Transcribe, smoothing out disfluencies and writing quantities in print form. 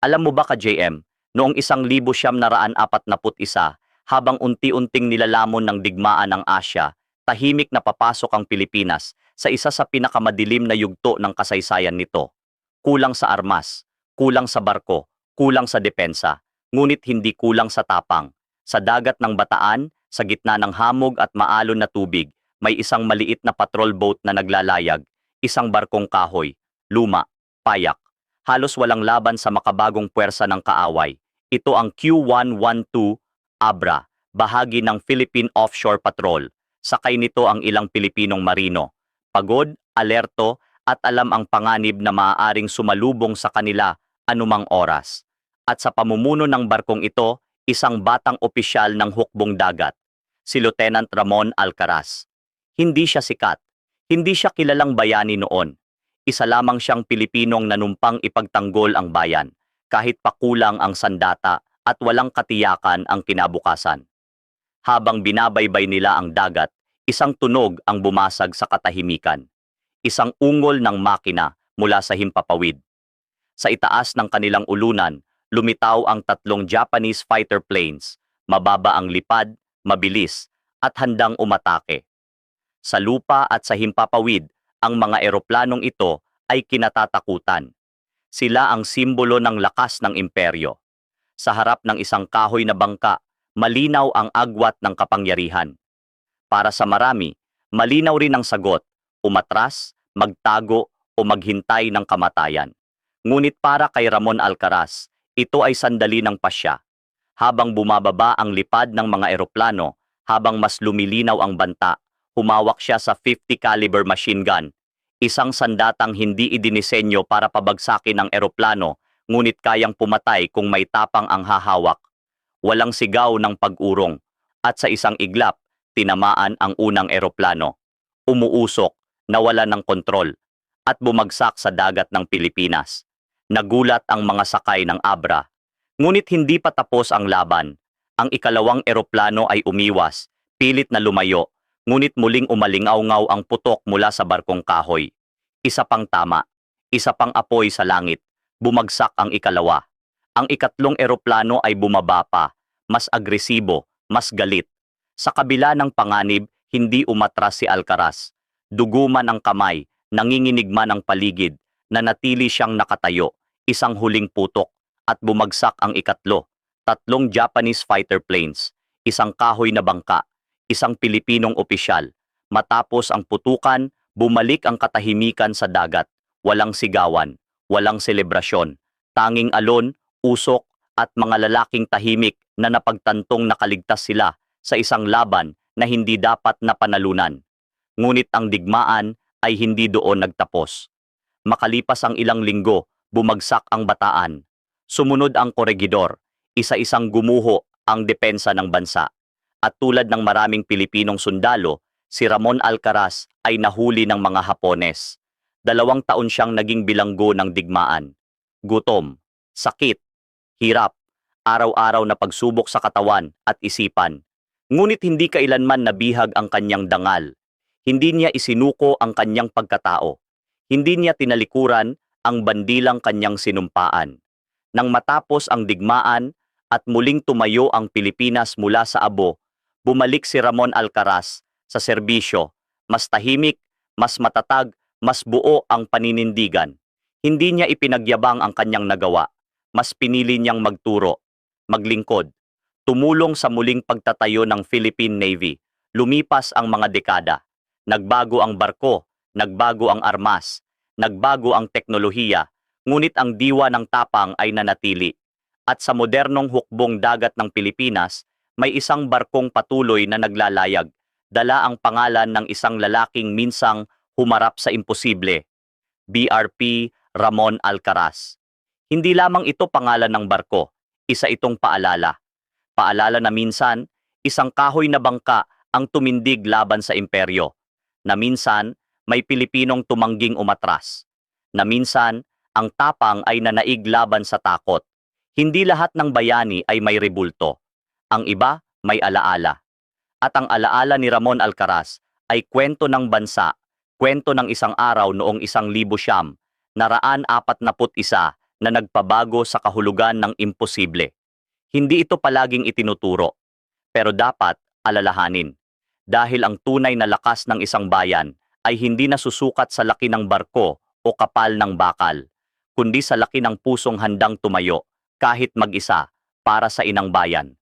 Alam mo ba ka JM, noong 1941, habang unti-unting nilalamon ng digmaan ng Asya, tahimik na papasok ang Pilipinas sa isa sa pinakamadilim na yugto ng kasaysayan nito. Kulang sa armas, kulang sa barko, kulang sa depensa, ngunit hindi kulang sa tapang. Sa dagat ng Bataan, sa gitna ng hamog at maalon na tubig, may isang maliit na patrol boat na naglalayag, isang barkong kahoy, luma, payak. Halos walang laban sa makabagong puwersa ng kaaway. Ito ang Q112 Abra, bahagi ng Philippine Offshore Patrol. Sakay nito ang ilang Pilipinong marino. Pagod, alerto, at alam ang panganib na maaaring sumalubong sa kanila anumang oras. At sa pamumuno ng barkong ito, isang batang opisyal ng hukbong dagat, si Lieutenant Ramon Alcaraz. Hindi siya sikat, hindi siya kilalang bayani noon. Isa lamang siyang Pilipinong nanumpang ipagtanggol ang bayan, kahit pakulang ang sandata at walang katiyakan ang kinabukasan. Habang binabaybay nila ang dagat, isang tunog ang bumasag sa katahimikan. Isang ungol ng makina mula sa himpapawid. Sa itaas ng kanilang ulunan, lumitaw ang tatlong Japanese fighter planes, mababa ang lipad, mabilis, at handang umatake. Sa lupa at sa himpapawid, ang mga eroplanong ito ay kinatatakutan. Sila ang simbolo ng lakas ng imperyo. Sa harap ng isang kahoy na bangka, malinaw ang agwat ng kapangyarihan. Para sa marami, malinaw rin ang sagot, umatras, magtago o maghintay ng kamatayan. Ngunit para kay Ramon Alcaraz, ito ay sandali ng pasya. Habang bumababa ang lipad ng mga eroplano, habang mas lumilinaw ang banta, humawak siya sa 50 caliber machine gun, isang sandatang hindi idinisenyo para pabagsakin ang eroplano, ngunit kayang pumatay kung may tapang ang hahawak. Walang sigaw ng pag-urong, at sa isang iglap, tinamaan ang unang eroplano. Umuusok, nawala ng kontrol, at bumagsak sa dagat ng Pilipinas. Nagulat ang mga sakay ng Abra. Ngunit hindi pa tapos ang laban. Ang ikalawang eroplano ay umiwas, pilit na lumayo, ngunit muling umalingaw-ngaw ang putok mula sa barkong kahoy. Isa pang tama, isa pang apoy sa langit, bumagsak ang ikalawa. Ang ikatlong eroplano ay bumaba pa, mas agresibo, mas galit. Sa kabila ng panganib, hindi umatras si Alcaraz. Dugo man ang kamay, nanginginig man ang paligid, nanatili siyang nakatayo, isang huling putok, at bumagsak ang ikatlo. Tatlong Japanese fighter planes, isang kahoy na bangka, isang Pilipinong opisyal. Matapos ang putukan, bumalik ang katahimikan sa dagat. Walang sigawan, walang selebrasyon. Tanging alon, usok, at mga lalaking tahimik na napagtantong nakaligtas sila sa isang laban na hindi dapat napanalunan. Ngunit ang digmaan ay hindi doon nagtapos. Makalipas ang ilang linggo, bumagsak ang Bataan. Sumunod ang Corregidor, isa-isang gumuho ang depensa ng bansa. At tulad ng maraming Pilipinong sundalo, si Ramon Alcaraz ay nahuli ng mga Hapones. 2 taon siyang naging bilanggo ng digmaan. Gutom, sakit, hirap, araw-araw na pagsubok sa katawan at isipan. Ngunit hindi kailanman nabihag ang kanyang dangal. Hindi niya isinuko ang kanyang pagkatao. Hindi niya tinalikuran ang bandilang kanyang sinumpaan. Nang matapos ang digmaan at muling tumayo ang Pilipinas mula sa abo, bumalik si Ramon Alcaraz sa serbisyo, mas tahimik, mas matatag, mas buo ang paninindigan. Hindi niya ipinagyabang ang kanyang nagawa, mas pinili niyang magturo, maglingkod, tumulong sa muling pagtatayo ng Philippine Navy. Lumipas ang mga dekada. Nagbago ang barko, nagbago ang armas, nagbago ang teknolohiya, ngunit ang diwa ng tapang ay nanatili. At sa modernong hukbong dagat ng Pilipinas, may isang barkong patuloy na naglalayag, dala ang pangalan ng isang lalaking minsang humarap sa imposible, BRP Ramon Alcaraz. Hindi lamang ito pangalan ng barko, isa itong paalala. Paalala na minsan, isang kahoy na bangka ang tumindig laban sa imperyo. Na minsan, may Pilipinong tumangging umatras. Na minsan, ang tapang ay nanaig laban sa takot. Hindi lahat ng bayani ay may rebulto. Ang iba, may alaala. At ang alaala ni Ramon Alcaraz ay kwento ng bansa, kwento ng isang araw noong 1941, na nagpabago sa kahulugan ng imposible. Hindi ito palaging itinuturo, pero dapat alalahanin. Dahil ang tunay na lakas ng isang bayan ay hindi nasusukat sa laki ng barko o kapal ng bakal, kundi sa laki ng pusong handang tumayo, kahit mag-isa, para sa inang bayan.